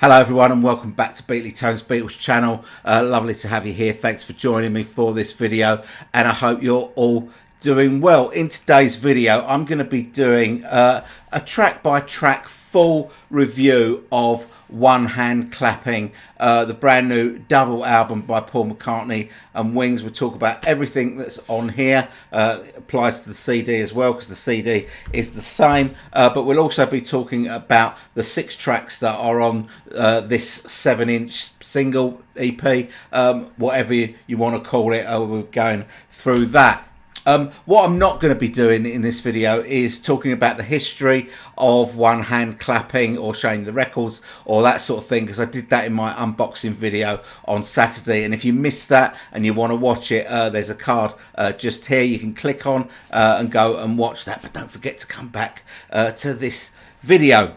Hello everyone and welcome back to Beatley Tones Beatles channel. Lovely to have you here. Thanks for joining me for this video and I hope you're all doing well. In today's video I'm going to be doing a track by track full review of One Hand Clapping, the brand new double album by Paul McCartney and Wings. We'll talk about everything that's on here. It applies to the CD as well because the CD is the same, but we'll also be talking about the 6 tracks that are on this 7-inch single EP, whatever you want to call it. We're going through that. What I'm not going to be doing in this video is talking about the history of One Hand Clapping or showing the records or that sort of thing, because I did that in my unboxing video on Saturday, and if you missed that and you want to watch it, there's a card just here you can click on and go and watch that. But don't forget to come back to this video.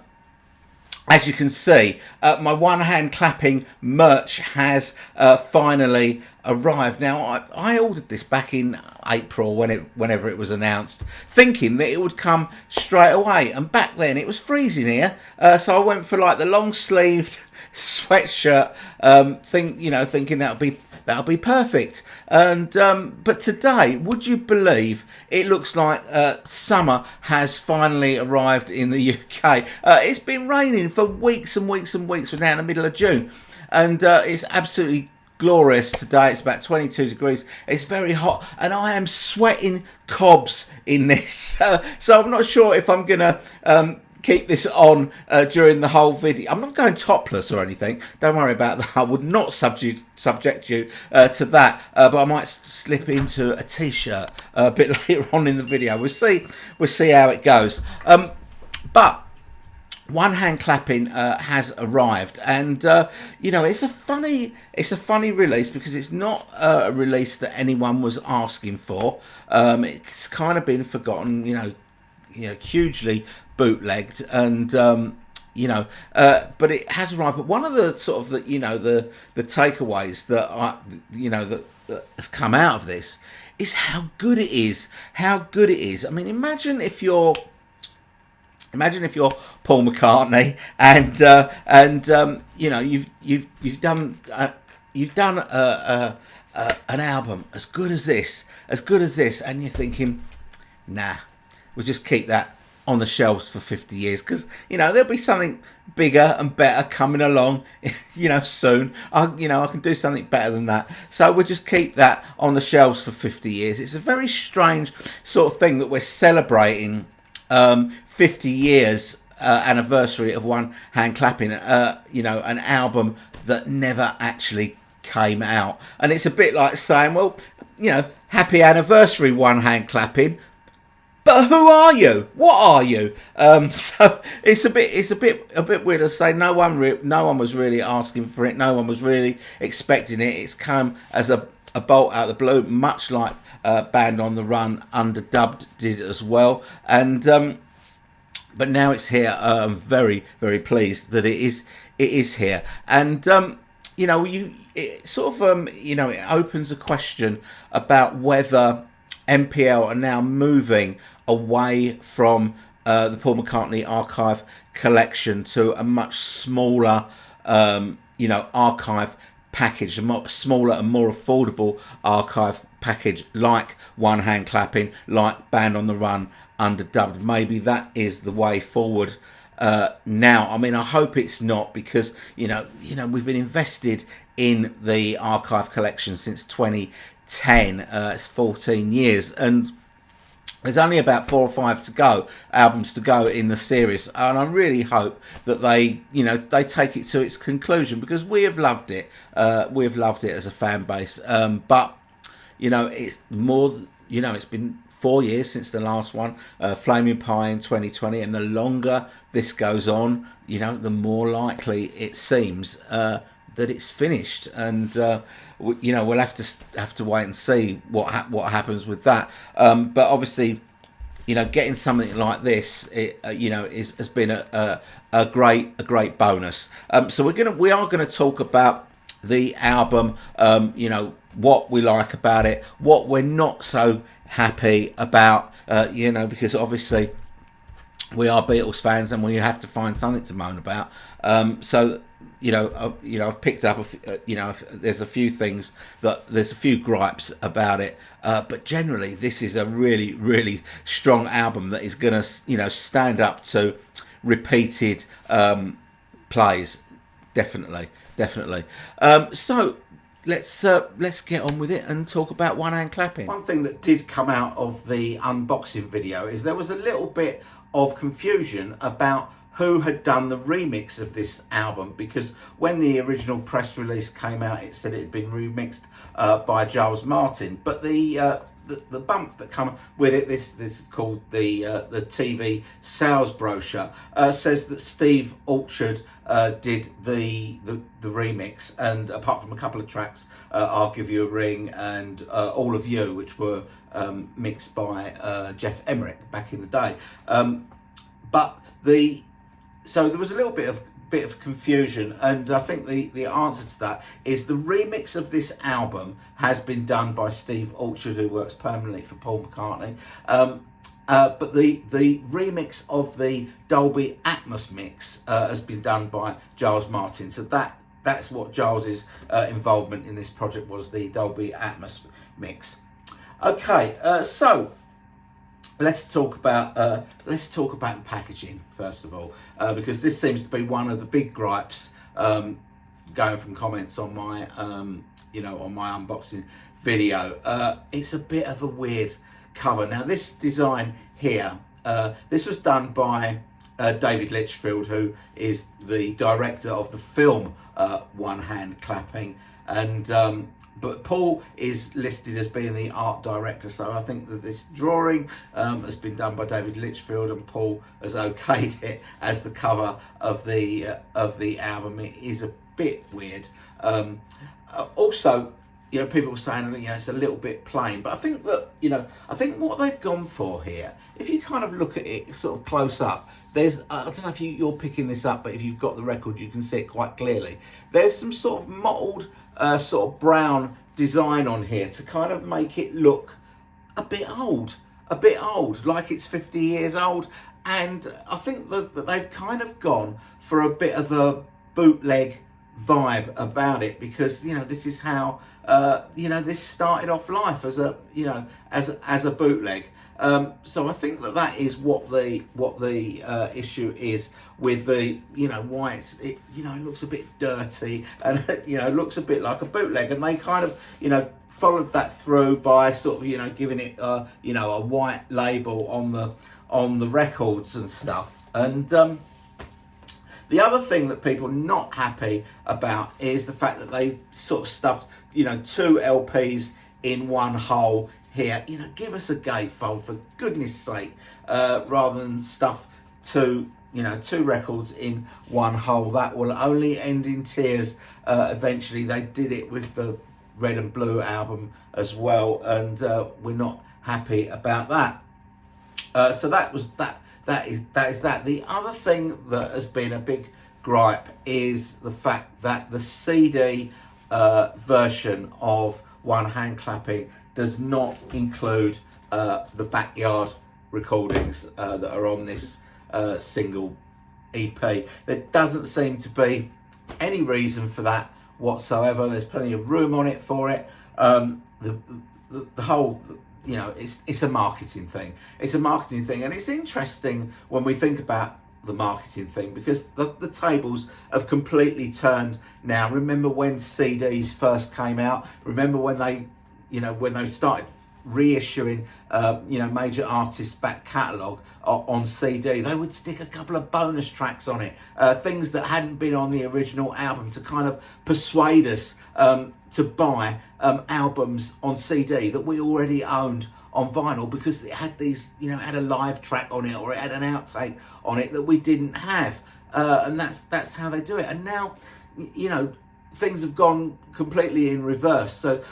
As you can see, my One Hand Clapping merch has finally arrived. Now, I ordered this back in April whenever it was announced, thinking that it would come straight away. And back then, it was freezing here, so I went for like the long-sleeved sweatshirt thing, thinking that'll be perfect. And but today, would you believe it looks like summer has finally arrived in the UK. It's been raining for weeks and weeks and weeks. We're now in the middle of June, and it's absolutely glorious today. It's about 22 degrees. It's very hot and I am sweating cobs in this. So I'm not sure if I'm gonna keep this on during the whole video. I'm not going topless or anything, don't worry about that. I would not subject you to that, but I might slip into a t-shirt a bit later on in the video. We'll see how it goes. But One Hand Clapping has arrived, and it's a funny release because it's not a release that anyone was asking for. It's kind of been forgotten, hugely bootlegged, and but it has arrived. But one of the sort of the takeaways that that has come out of this is how good it is. How good it is. I mean, imagine if you're Paul McCartney and you've done an album as good as this, and you're thinking, nah, we'll just keep that on the shelves for 50 years because there'll be something bigger and better coming along soon. I can do something better than that, so we'll just keep that on the shelves for 50 years. It's a very strange sort of thing that we're celebrating 50 years anniversary of One Hand Clapping, an album that never actually came out. And it's a bit like saying, well, happy anniversary One Hand Clapping, but who are you? What are you? So it's a bit weird to say. No one was really asking for it. No one was really expecting it. It's come as a bolt out of the blue, much like Band on the Run Underdubbed did as well. And but now it's here. I'm very, very pleased that it is here. And it opens a question about whether MPL are now moving away from the Paul McCartney archive collection to a much smaller archive package, a much smaller and more affordable archive package like One Hand Clapping, like Band on the Run Underdubbed. Maybe that is the way forward now. I mean, I hope it's not, because we've been invested in the archive collection since 2010. It's 14 years, and there's only about 4 or 5 albums to go in the series, and I really hope that they take it to its conclusion, because we have loved it. We've loved it as a fan base, but it's more. It's been 4 years since the last one, Flaming Pie in 2020, and the longer this goes on, the more likely it seems that it's finished, and we'll have to wait and see what happens with that. But obviously, getting something like this, has been a great bonus. So we are gonna talk about the album, what we like about it, what we're not so happy about, because obviously we are Beatles fans and we have to find something to moan about. So I've picked up, there's a few things there's a few gripes about it, but generally this is a really, really strong album that is going to, stand up to repeated plays. Definitely. So let's get on with it and talk about One Hand Clapping. One thing that did come out of the unboxing video is there was a little bit of confusion about who had done the remix of this album, because when the original press release came out, it said it had been remixed by Giles Martin, but the bump that come with it, this is called the TV sales brochure, says that Steve Orchard did the remix, and apart from a couple of tracks, I'll Give You a Ring and All of You, which were mixed by Jeff Emerick back in the day, so there was a little bit of confusion, and I think the answer to that is the remix of this album has been done by Steve Orchard, who works permanently for Paul McCartney, but the remix of the Dolby Atmos mix has been done by Giles Martin. So that's what Giles's involvement in this project was, the Dolby Atmos mix. Okay, so let's talk about the packaging first of all, because this seems to be one of the big gripes, going from comments on my on my unboxing video. It's a bit of a weird cover. Now this design here, this was done by David Litchfield, who is the director of the film One Hand Clapping, and but Paul is listed as being the art director, so I think that this drawing has been done by David Litchfield, and Paul has okayed it as the cover of the album. It is a bit weird. Also, people were saying, it's a little bit plain, but I think that, I think what they've gone for here, if you kind of look at it sort of close up, there's, I don't know if you're picking this up, but if you've got the record, you can see it quite clearly. There's some sort of mottled, sort of brown design on here to kind of make it look a bit old, like it's 50 years old. And I think that they've kind of gone for a bit of a bootleg vibe about it, because this is how this started off life as a as a bootleg. So I think that is what the issue is with the why it looks a bit dirty, and it looks a bit like a bootleg, and they kind of followed that through by sort of giving it a white label on the records and stuff. And the other thing that people are not happy about is the fact that they sort of stuffed two LPs in one hole here. Give us a gatefold, for goodness sake, rather than stuff two records in one hole. That will only end in tears eventually. They did it with the Red and Blue album as well, and we're not happy about that. So that was that. That is that. The other thing that has been a big gripe is the fact that the CD version of One Hand Clapping does not include the backyard recordings that are on this single EP. There doesn't seem to be any reason for that whatsoever. There's plenty of room on it for it. The whole, it's a marketing thing. It's a marketing thing, and it's interesting when we think about the marketing thing, because the tables have completely turned now. Remember when CDs first came out? Remember when they started reissuing major artists' back catalogue on CD? They would stick a couple of bonus tracks on it, things that hadn't been on the original album, to kind of persuade us to buy albums on CD that we already owned on vinyl, because it had these, had a live track on it, or it had an outtake on it that we didn't have, and that's how they do it. And now, things have gone completely in reverse. So,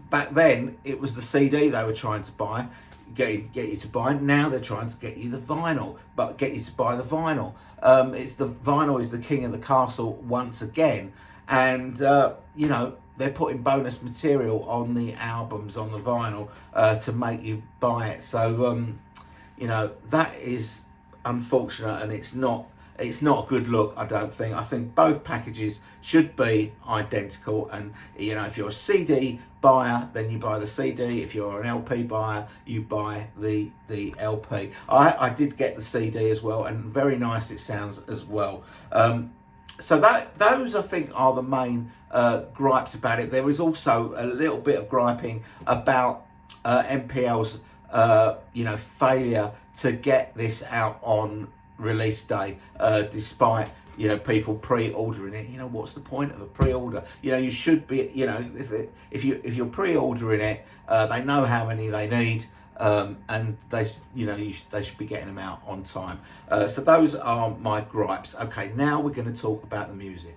back then it was the CD they were trying to buy, get you to buy. Now they're trying to get you the vinyl, but get you to buy the vinyl. It's the vinyl is the king of the castle once again, and they're putting bonus material on the albums, on the vinyl, to make you buy it. So that is unfortunate, and it's not it's not a good look, I don't think. I think both packages should be identical, and you know, if you're a CD buyer, then you buy the CD. If you're an LP buyer, you buy the LP. I did get the CD as well, and very nice it sounds as well. So those I think are the main gripes about it. There is also a little bit of griping about MPL's failure to get this out on release day, despite people pre-ordering it. What's the point of a pre-order? You should be, if you're pre-ordering it, they know how many they need, and they should be getting them out on time. So those are my gripes. Okay, now we're going to talk about the music.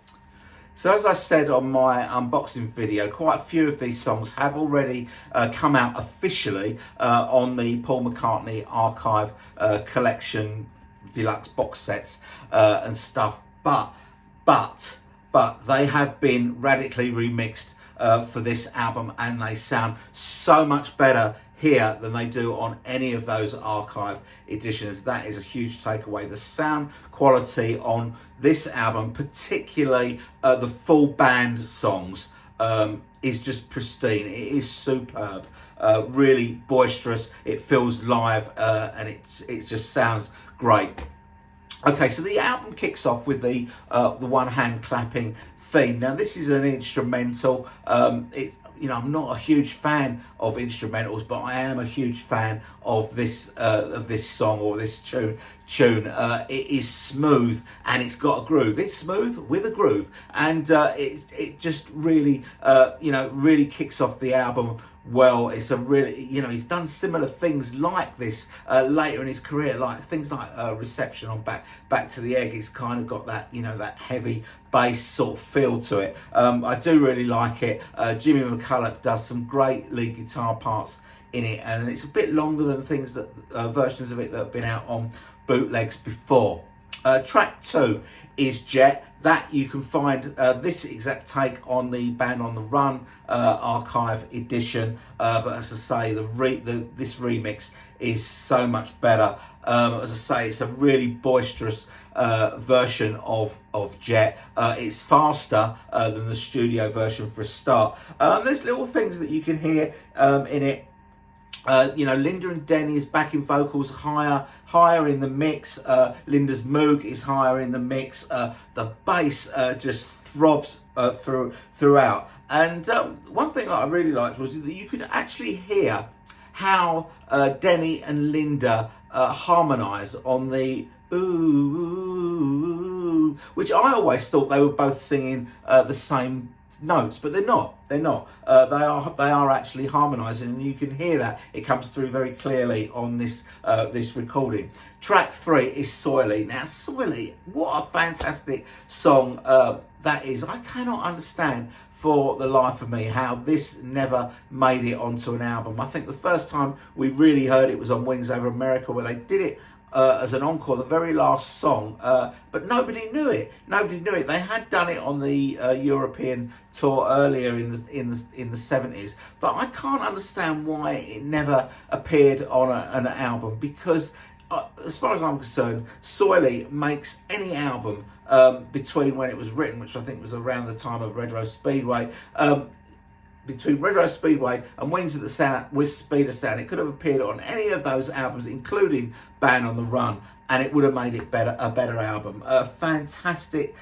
So as I said on my unboxing video, quite a few of these songs have already come out officially on the Paul McCartney Archive collection deluxe box sets and stuff, but they have been radically remixed for this album, and they sound so much better here than they do on any of those archive editions. That is a huge takeaway. The sound quality on this album, particularly the full band songs, is just pristine. It is superb, really boisterous. It feels live, and it just sounds great. Okay, so the album kicks off with the one hand clapping theme. Now this is an instrumental. I'm not a huge fan of instrumentals, but I am a huge fan of this song, or this tune. It is smooth and it's got a groove. It's smooth with a groove, and it just really really kicks off the album well. It's a really, he's done similar things like this later in his career, like things like Reception on Back to the Egg. It's kind of got that, that heavy bass sort of feel to it. I do really like it. Jimmy McCulloch does some great lead guitar parts in it, and it's a bit longer than things that versions of it that have been out on bootlegs before. Track 2 is Jet. That you can find this exact take on the Band on the Run archive edition, but as I say, this remix is so much better. As I say, it's a really boisterous version of Jet. It's faster than the studio version for a start. There's little things that you can hear in it. Linda and Denny's backing vocals higher in the mix. Linda's Moog is higher in the mix. The bass just throbs throughout. And one thing that I really liked was that you could actually hear how Denny and Linda harmonise on the ooh, which I always thought they were both singing the same notes, but they're not. They are actually harmonising, and you can hear that. It comes through very clearly on this recording. Track 3 is Soily. Now, Soily, what a fantastic song that is. I cannot understand for the life of me how this never made it onto an album. I think the first time we really heard it was on Wings Over America, where they did it as an encore, the very last song, but nobody knew it. They had done it on the European tour earlier in the 70s, but I can't understand why it never appeared on an album, because as far as I'm concerned, Soily makes any album between when it was written, which I think was around the time of Red Rose Speedway, between Red Rose Speedway and Wings of the Sound with Speed of Sound. It could have appeared on any of those albums, including Band on the Run, and it would have made it a better album. A fantastic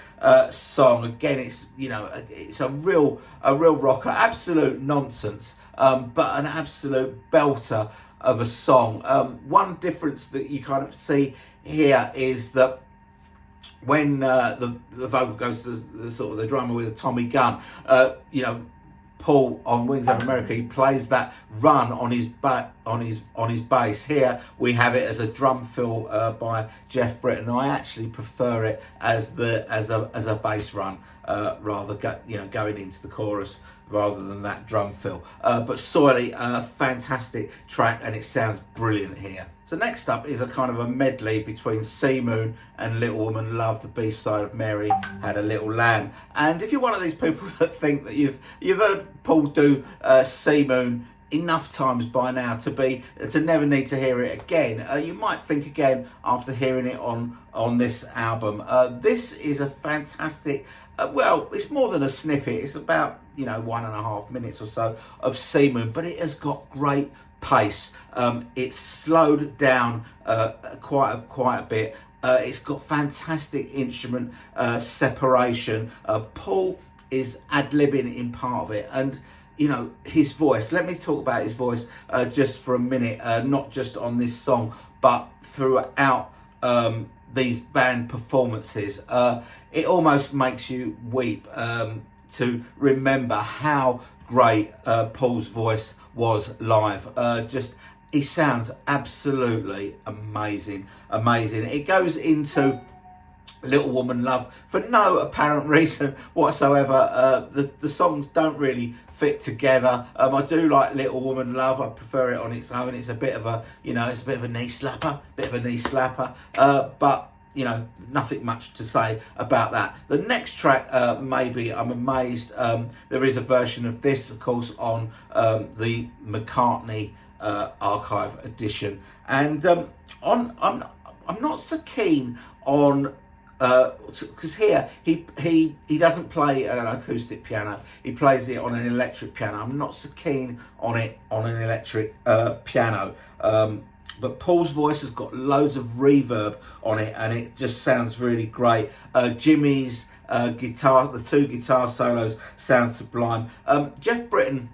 song. Again, it's it's a real rocker, absolute nonsense, but an absolute belter of a song. One difference that you kind of see here is that when the vocal goes to the drummer with a Tommy gun, Paul on Wings Over America, he plays that run on his bass. Here we have it as a drum fill by Jeff Britton. I actually prefer it as a bass run, rather going into the chorus rather than that drum fill. But Soily, a fantastic track, and it sounds brilliant here. So next up is a kind of a medley between Sea Moon and Little Woman Love, the B-side of Mary Had a Little Lamb. And if you're one of these people that think that you've heard Paul do Sea Moon enough times by now to never need to hear it again. You might think again after hearing it on this album. This is a fantastic, well, it's more than a snippet. It's about 1.5 minutes or so of Sea Moon, but it has got great pace. It's slowed down quite a bit. It's got fantastic instrument separation. Paul is ad-libbing in part of it, and his voice. Let me talk about his voice just for a minute, not just on this song, but throughout these band performances. It almost makes you weep to remember how great Paul's voice was live. He sounds absolutely amazing. It goes into Little Woman Love for no apparent reason whatsoever. The songs don't really fit together. I do like Little Woman Love. I prefer it on its own. It's a bit of a, it's a bit of a knee slapper. But nothing much to say about that. The next track, Maybe I'm Amazed. There is a version of this, of course, on the McCartney archive edition, and I'm not so keen on because here he doesn't play an acoustic piano. He plays it on an electric piano. I'm not so keen on it on an electric piano. But Paul's voice has got loads of reverb on it, and it just sounds really great. Jimmy's guitar, the two guitar solos, sound sublime. Jeff Britton,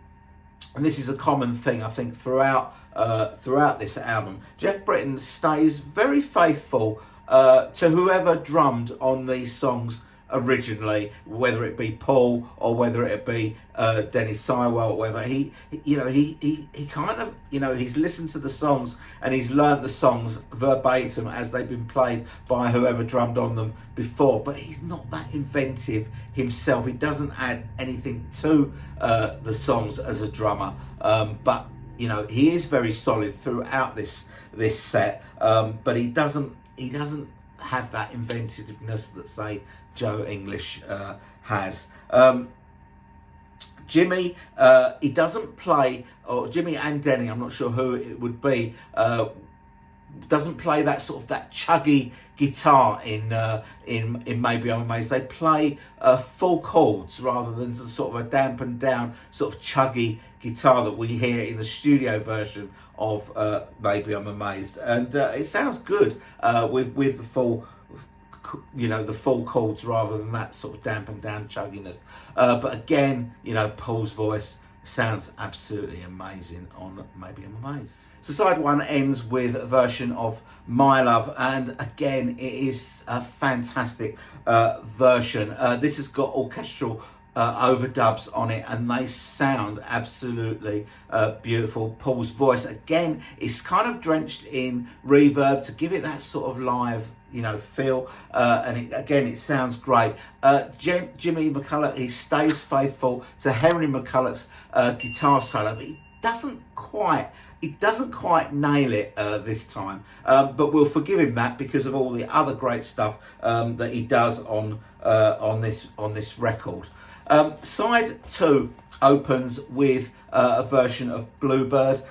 and this is a common thing I think throughout this album, Jeff Britton stays very faithful to whoever drummed on these songs originally, whether it be Paul or whether it be Denny Sywell, or whether he kind of, he's listened to the songs and he's learned the songs verbatim as they've been played by whoever drummed on them before, but he's not that inventive himself. He doesn't add anything to the songs as a drummer, but he is very solid throughout this set, but he doesn't have that inventiveness that, say, Joe English has. Jimmy, he doesn't play, or Jimmy and Denny, I'm not sure who it would be, doesn't play that sort of that chuggy guitar in Maybe I'm Amazed. They play full chords rather than sort of a dampened down sort of chuggy guitar that we hear in the studio version of Maybe I'm Amazed, and it sounds good with the full, the full chords rather than that sort of dampened down chugginess. But again, Paul's voice sounds absolutely amazing on Maybe I'm Amazed. So side one ends with a version of My Love, and again it is a fantastic version. This has got orchestral overdubs on it, and they sound absolutely beautiful. Paul's voice again is kind of drenched in reverb to give it that sort of live feel, and it sounds great. Jimmy McCulloch, he stays faithful to Henry McCulloch's guitar solo, but he doesn't quite nail it this time, but we'll forgive him that because of all the other great stuff that he does on this record. Side two opens with a version of Bluebird.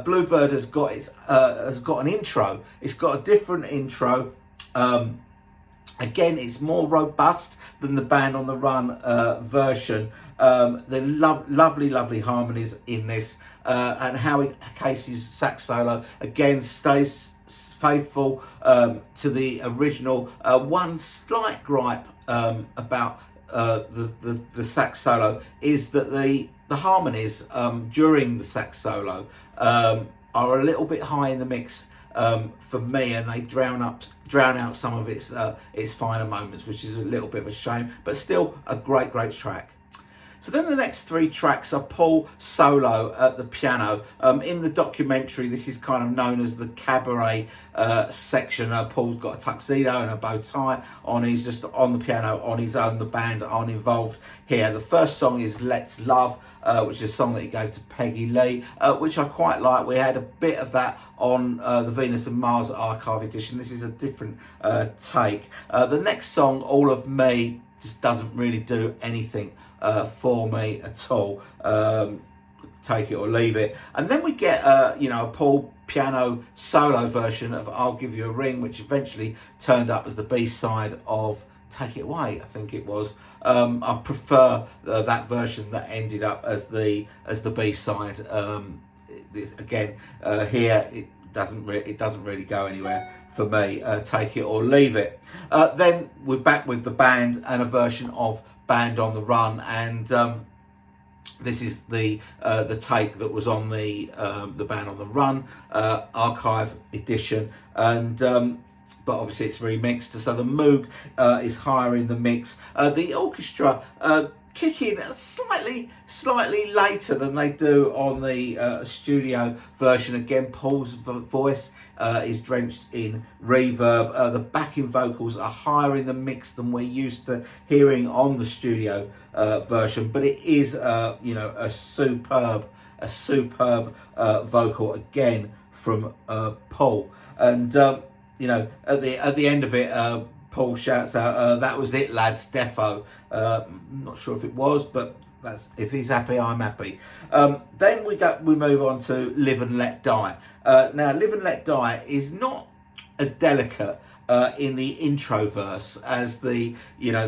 Bluebird has got an intro. It's got a different intro. Again, it's more robust than the Band on the Run version. The lovely harmonies in this, and Howie Casey's sax solo again stays faithful to the original. One slight gripe about the sax solo is that the harmonies during the sax solo are a little bit high in the mix for me, and they drown out some of its finer moments, which is a little bit of a shame, but still a great track. So then the next three tracks are Paul solo at the piano. In the documentary, this is kind of known as the cabaret section. Paul's got a tuxedo and a bow tie on. He's just on the piano on his own. The band aren't involved here. The first song is Let's Love, which is a song that he gave to Peggy Lee, which I quite like. We had a bit of that on the Venus and Mars archive edition. This is a different take. The next song, All of Me, just doesn't really do anything for me at all. Take It or Leave It. And then we get you know, a Paul piano solo version of I'll Give You a Ring, which eventually turned up as the B-side of Take It Away, I think it was. I prefer that version that ended up as the B-side. Again, here it doesn't really go anywhere for me. Take It or Leave It. Then we're back with the band and a version of Band on the Run, and this is the take that was on the Band on the Run archive edition, and but obviously it's remixed, so the Moog is higher in the mix. The orchestra kick in slightly later than they do on the studio version. Again, Paul's voice is drenched in reverb. The backing vocals are higher in the mix than we're used to hearing on the studio version, but it is you know, a superb vocal again from Paul. And you know, at the end of it, Paul shouts out, "That was it, lads, defo." I'm not sure if it was, but that's, if he's happy, I'm happy. Then we move on to Live and Let Die. Now, Live and Let Die is not as delicate in the intro verse as the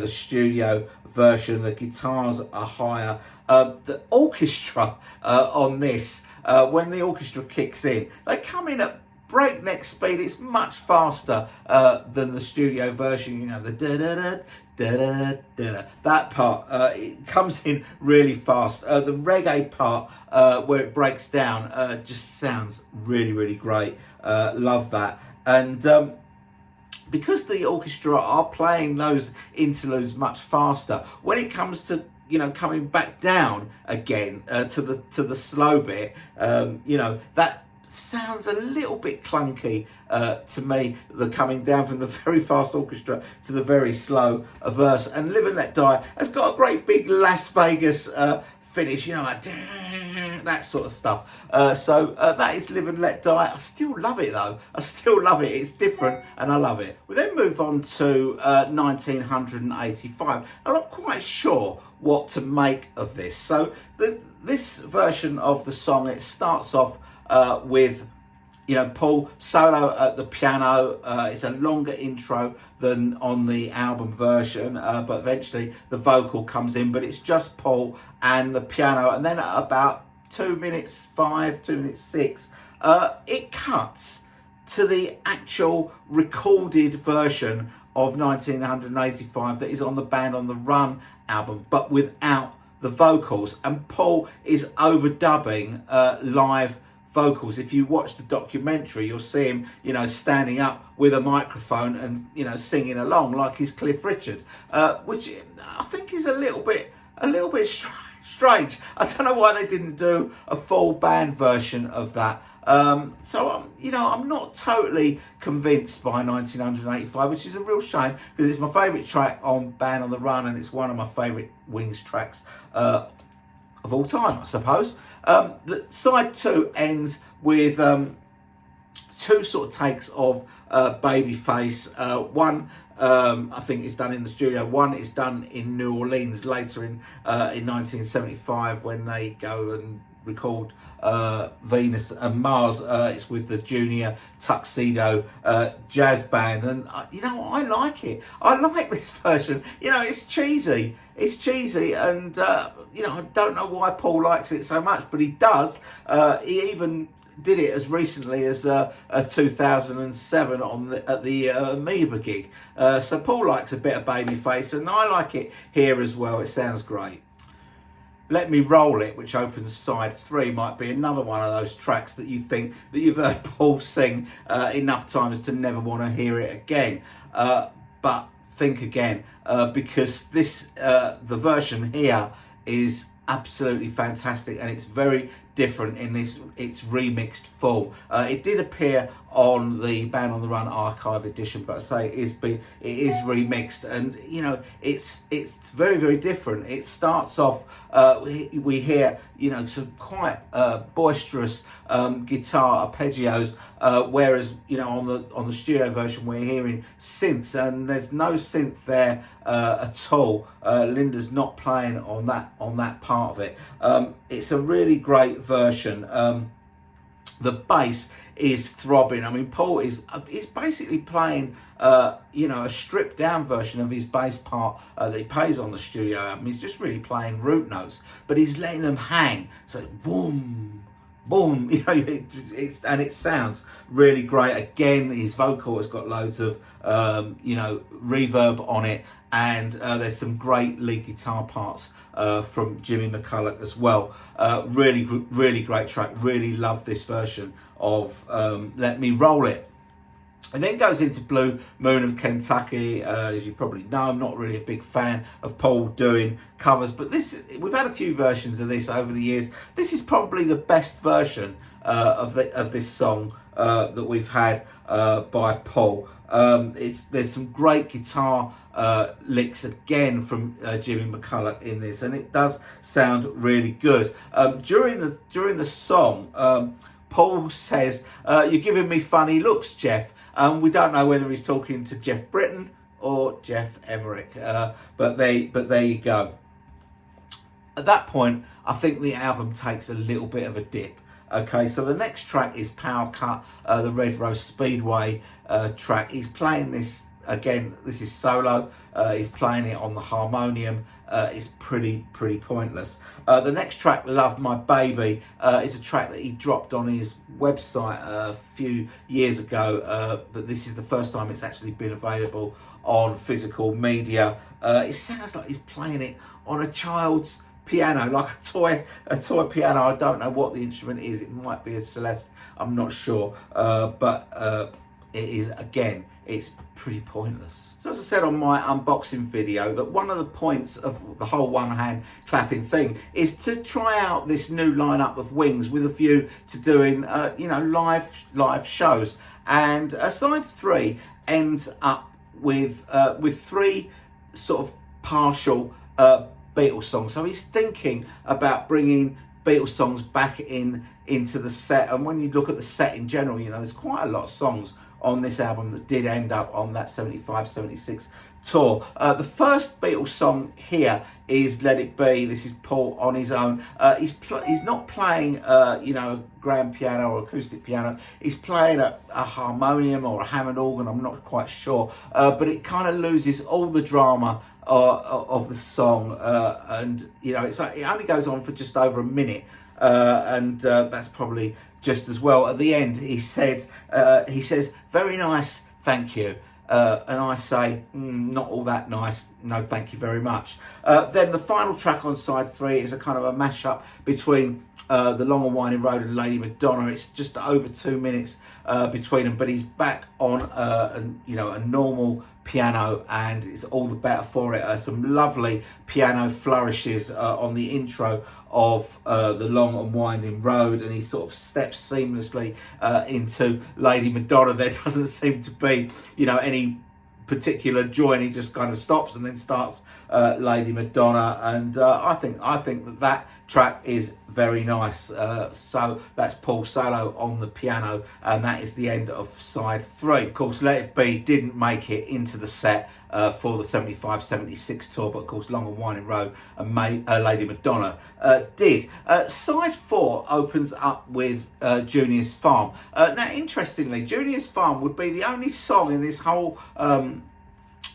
studio version. The guitars are higher. The orchestra on this, when the orchestra kicks in, they come in at breakneck speed. It's much faster than the studio version. You know, the da da da da da da. That part it comes in really fast. The reggae part where it breaks down just sounds really great. Love that. And because the orchestra are playing those interludes much faster, when it comes to, you know, coming back down again to the slow bit, you know, that sounds a little bit clunky to me, the coming down from the very fast orchestra to the very slow verse. And Live and Let Die has got a great big Las Vegas finish, you know, like that sort of stuff. So that is Live and Let Die. I still love it though. I still love it. It's different and I love it. We then move on to 1985. I'm not quite sure what to make of this. So this version of the song, it starts off with, you know, Paul solo at the piano. It's a longer intro than on the album version, but eventually the vocal comes in, but it's just Paul and the piano. And then at about 2 minutes 5, 2 minutes 6, it cuts to the actual recorded version of 1985 that is on the Band on the Run album, but without the vocals. And Paul is overdubbing live vocals. If you watch the documentary, you'll see him, you know, standing up with a microphone and, you know, singing along like he's Cliff Richard, which I think is a little bit strange. I don't know why they didn't do a full band version of that. So you know, I'm not totally convinced by 1985, which is a real shame because it's my favourite track on Band on the Run, and it's one of my favourite Wings tracks of all time, I suppose. The side 2 ends with 2 sort of takes of Babyface. One I think is done in the studio. One is done in New Orleans later in 1975 when they go and record Venus and Mars. It's with the Junior Tuxedo Jazz Band, and you know, I like it. I like this version. You know, it's cheesy. It's cheesy, and you know, I don't know why Paul likes it so much, but he does. He even did it as recently as 2007 at the Amoeba gig. So Paul likes a bit of Babyface, and I like it here as well. It sounds great. Let Me Roll It, which opens side 3, might be another one of those tracks that you think that you've heard Paul sing enough times to never want to hear it again. But think again, because this the version here is absolutely fantastic, and it's very different in its remixed form. It did appear on the Band on the Run archive edition, but I say it is remixed, and you know, it's very different. It starts off, we hear, you know, some quite boisterous guitar arpeggios, whereas, you know, on the studio version we're hearing synths, and there's no synth there at all. Linda's not playing on that part of it. It's a really great version. The bass is throbbing. I mean, Paul is basically playing, you know, a stripped down version of his bass part that he plays on the studio album. He's just really playing root notes, but he's letting them hang. So boom, boom, you know, it sounds really great. Again, his vocal has got loads of, you know, reverb on it, and there's some great lead guitar parts from Jimmy McCulloch as well. Really great track. Really love this version of Let Me Roll It. And then goes into Blue Moon of Kentucky. As you probably know, I'm not really a big fan of Paul doing covers, but we've had a few versions of this over the years. This is probably the best version of this song that we've had by Paul. There's some great guitar licks again from Jimmy McCulloch in this, and it does sound really good. During the song, Paul says, "You're giving me funny looks, Jeff." We don't know whether he's talking to Jeff Britton or Jeff Emmerich, but there you go. At that point, I think the album takes a little bit of a dip. Okay, so the next track is Power Cut, the Red Rose Speedway track. He's playing this again. This is solo. He's playing it on the harmonium. It's pretty pointless. The next track, Love My Baby, is a track that he dropped on his website a few years ago, but this is the first time it's actually been available on physical media. It sounds like he's playing it on a child's piano, like a toy piano. I don't know what the instrument is. It might be a Celeste, I'm not sure, but it is, again, it's pretty pointless. So as I said on my unboxing video, that one of the points of the whole one-hand clapping thing is to try out this new lineup of Wings with a view to doing, you know, live shows. And side 3 ends up with 3 sort of partial Beatles songs. So he's thinking about bringing Beatles songs back into the set. And when you look at the set in general, you know, there's quite a lot of songs on this album that did end up on that 75-76 tour. The first Beatles song here is Let It Be. This is Paul on his own. He's not playing, you know, grand piano or acoustic piano. He's playing a harmonium or a Hammond organ. I'm not quite sure, but it kind of loses all the drama of the song, and you know, it only goes on for just over a minute, and that's probably just as well. At the end, he says, "Very nice, thank you." And I say, not all that nice, no thank you very much. Then the final track on side 3 is a kind of a mashup between The Long and Winding Road and Lady Madonna. It's just over 2 minutes between them, but he's back on a normal piano, and it's all the better for it. Some lovely piano flourishes on the intro of The Long and Winding Road, and he sort of steps seamlessly into Lady Madonna. There doesn't seem to be, you know, any particular joy, and he just kind of stops and then starts Lady Madonna, and I think that track is very nice. So that's Paul solo on the piano, and that is the end of side 3. Of course, Let It Be didn't make it into the set for the 75-76 tour, but of course Long and Winding Road and Lady Madonna did. Side 4 opens up with Junior's Farm. Now, interestingly, Junior's Farm would be the only song in this whole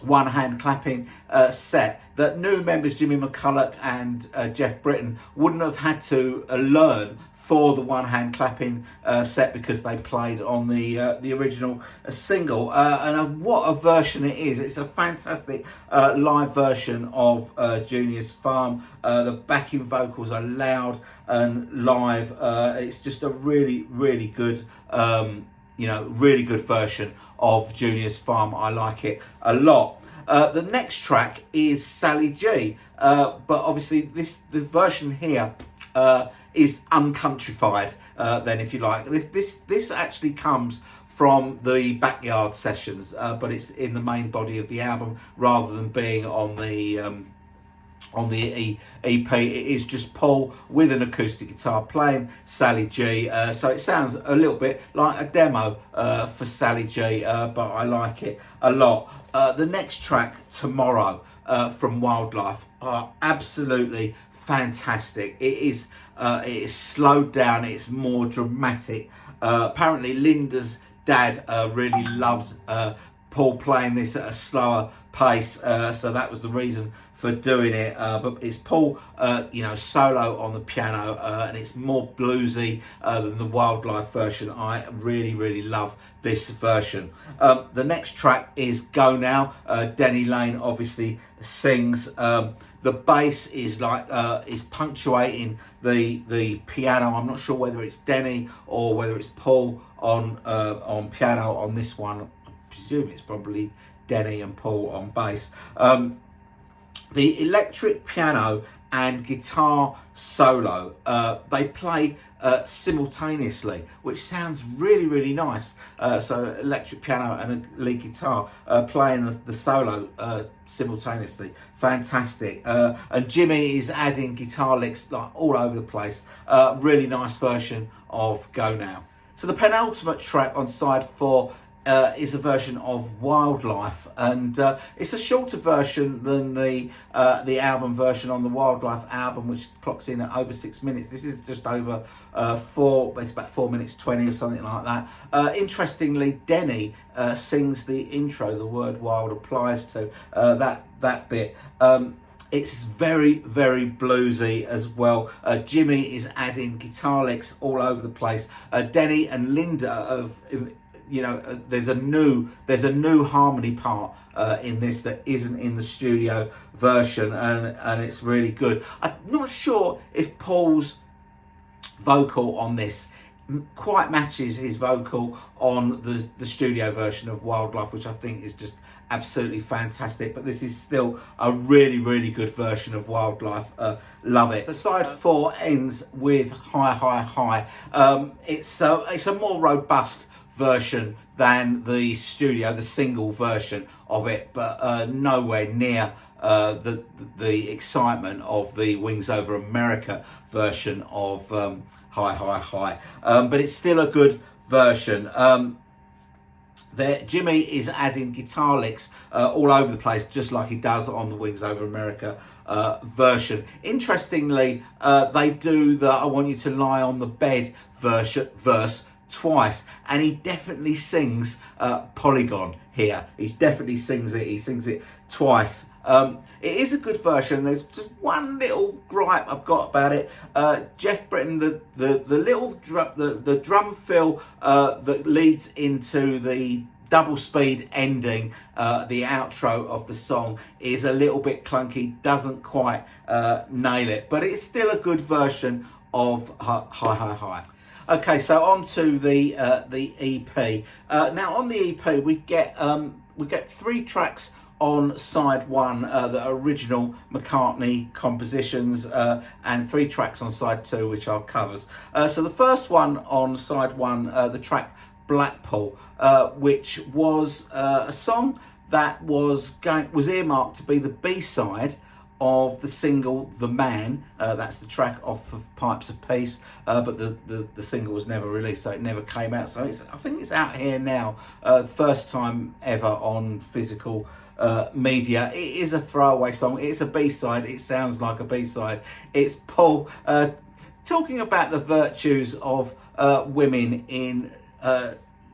one-hand clapping set that new members Jimmy McCulloch and Jeff Britton wouldn't have had to learn for the one-hand clapping set, because they played on the original single. And what a version it is. It's a fantastic live version of Junior's Farm. The backing vocals are loud and live. It's just a really good really good version of Junior's Farm. I like it a lot. The next track is Sally G, but obviously this version here is uncountrified, then, if you like. This actually comes from the Backyard sessions, but it's in the main body of the album rather than being on the EP. It is just Paul with an acoustic guitar playing Sally G, so it sounds a little bit like a demo for Sally G, but I like it a lot. The next track, Tomorrow, from Wildlife, are absolutely fantastic. It is slowed down. It's more dramatic. Apparently Linda's dad really loved Paul playing this at a slower pace, so that was the reason for doing it. But it's Paul, solo on the piano, and it's more bluesy than the Wildlife version. I really love this version. The next track is Go Now. Denny Lane obviously sings. The bass is is punctuating the piano. I'm not sure whether it's Denny or whether it's Paul on piano on this one. I presume it's probably Denny and Paul on bass. The electric piano and guitar solo, they play simultaneously, which sounds really nice. So electric piano and a lead guitar playing the solo simultaneously, fantastic. And Jimmy is adding guitar licks like all over the place. Really nice version of Go Now. So the penultimate track on side 4 is a version of Wildlife, and it's a shorter version than the album version on the Wildlife album, which clocks in at over 6 minutes. This is just over it's about 4 minutes 20 or something like that. Interestingly, Denny sings the intro. The word wild applies to that bit. It's very bluesy as well. Jimmy is adding guitar licks all over the place. Denny and Linda there's a new harmony part in this that isn't in the studio version, and it's really good. I'm not sure if Paul's vocal on this quite matches his vocal on the studio version of Wildlife, which I think is just absolutely fantastic, but this is still a really good version of Wildlife. Love it. So side 4 ends with Hi. It's a more robust version than the single version of it, but nowhere near the excitement of the Wings Over America version of Hi. But it's still a good version. Jimmy is adding guitar licks all over the place, just like he does on the Wings Over America version. Interestingly, they do the I Want You to Lie on the Bed verse twice, and he definitely sings Polygon here. He definitely sings it. He sings it twice. It is a good version. There's just one little gripe I've got about it. Jeff Britton, the drum fill that leads into the double speed ending, the outro of the song, is a little bit clunky. Doesn't quite nail it, but it's still a good version of Hi. Okay, so on to the EP. Now on the EP, we get 3 tracks on side 1 that are original McCartney compositions, and 3 tracks on side 2 which are covers. So the first one on side 1, the track Blackpool, which was a song that was earmarked to be the B-side of the single The Man. That's the track off of Pipes of Peace, but the single was never released, so it never came out. So I think it's out here now, first time ever on physical media. It is a throwaway song. It's a B-side. It sounds like a B-side. It's Paul talking about the virtues of women in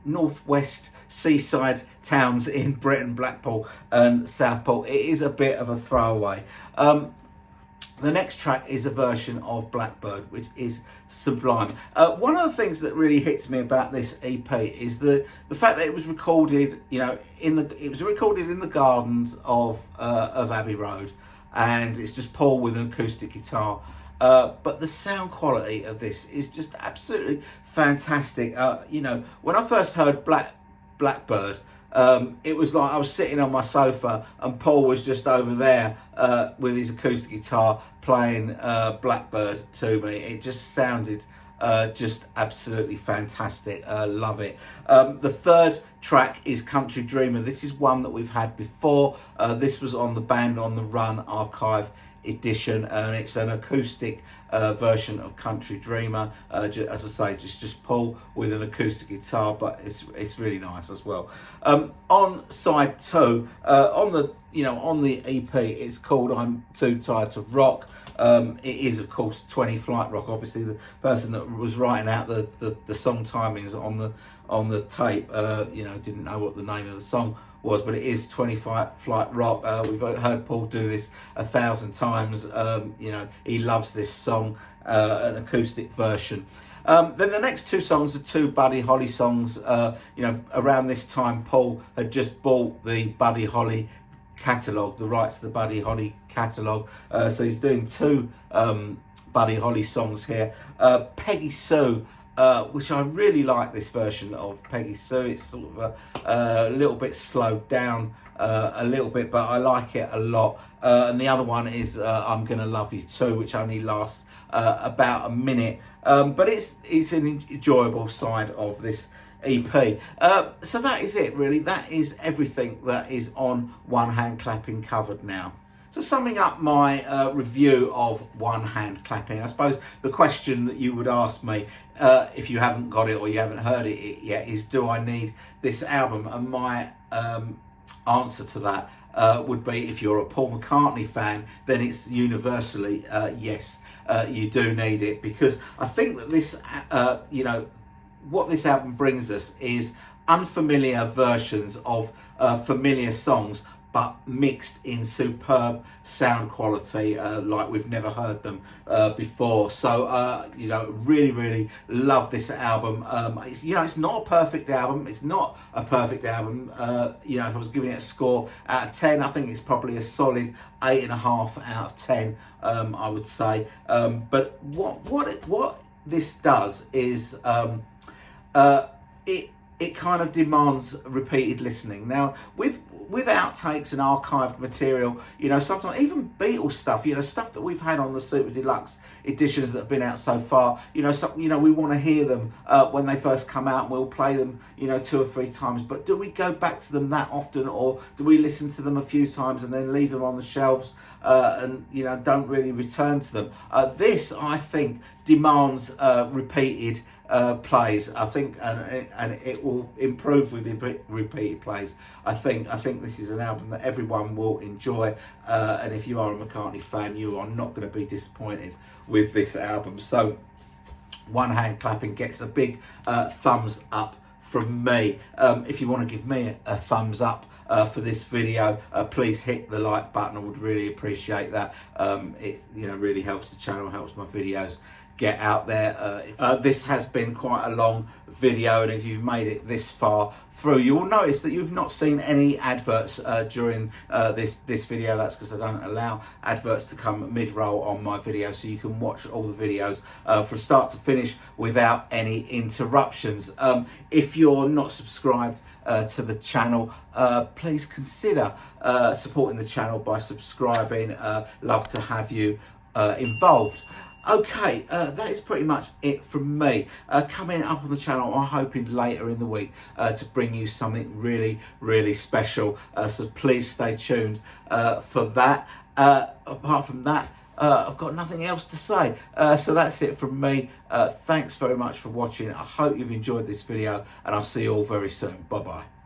northwest seaside towns in Britain, Blackpool and Southport. It is a bit of a throwaway. The next track is a version of Blackbird, which is sublime. One of the things that really hits me about this EP is the fact that it was recorded, it was recorded in the gardens of Abbey Road, and it's just Paul with an acoustic guitar. But the sound quality of this is just absolutely fantastic. When I first heard Blackbird, it was like I was sitting on my sofa and Paul was just over there with his acoustic guitar playing Blackbird to me. It just sounded just absolutely fantastic. Love it. The third track is Country Dreamer. This is one that we've had before. This was on the Band on the Run archive edition, and it's an acoustic version of Country Dreamer. As I say, just Paul with an acoustic guitar, but it's really nice as well. On side 2, on the EP, it's called I'm Too Tired to Rock. It is, of course, 20 Flight Rock. Obviously, the person that was writing out the song timings on the tape, didn't know what the name of the song was, but it is 20 Flight Rock. We've heard Paul do this 1,000 times. He loves this song, an acoustic version. Then the next 2 songs are 2 Buddy Holly songs. Around this time, Paul had just bought the Buddy Holly catalogue, the rights to the Buddy Holly catalogue. So he's doing 2 Buddy Holly songs here. Peggy Sue, which I really like this version of Peggy Sue. It's sort of a little bit slowed down a little bit, but I like it a lot. And the other one is I'm Gonna Love You Too, which only lasts about a minute. But it's an enjoyable side of this EP. So that is it, really. That is everything that is on One Hand Clapping covered now. So summing up my review of One Hand Clapping, I suppose the question that you would ask me if you haven't got it or you haven't heard it yet is, do I need this album? And my answer to that would be, if you're a Paul McCartney fan, then it's universally yes, you do need it, because I think that this, what this album brings us is unfamiliar versions of familiar songs, but mixed in superb sound quality, like we've never heard them before. So really love this album. It's not a perfect album. It's not a perfect album. If I was giving it a score out of 10, I think it's probably a solid 8.5 out of 10. I would say. But what this does is it kind of demands repeated listening. Now, with outtakes and archived material, sometimes even Beatles stuff, stuff that we've had on the Super Deluxe editions that have been out so far, we want to hear them when they first come out, and we'll play them, 2 or 3 times. But do we go back to them that often, or do we listen to them a few times and then leave them on the shelves and don't really return to them? This, I think, demands repeated plays. I think, and it will improve with repeated plays. I think this is an album that everyone will enjoy, and if you are a McCartney fan, you are not going to be disappointed with this album. So One Hand Clapping gets a big thumbs up from me. If you want to give me a thumbs up for this video, please hit the like button. I would really appreciate that. It really helps the channel, helps my videos get out there. This has been quite a long video, and if you've made it this far through, you will notice that you've not seen any adverts during this video. That's because I don't allow adverts to come mid-roll on my video, so you can watch all the videos from start to finish without any interruptions. If you're not subscribed to the channel, please consider supporting the channel by subscribing. Love to have you involved. Okay, that is pretty much it from me. Coming up on the channel, I'm hoping later in the week to bring you something really special. So please stay tuned for that. Apart from that, I've got nothing else to say. So that's it from me. Thanks very much for watching. I hope you've enjoyed this video, and I'll see you all very soon. Bye-bye.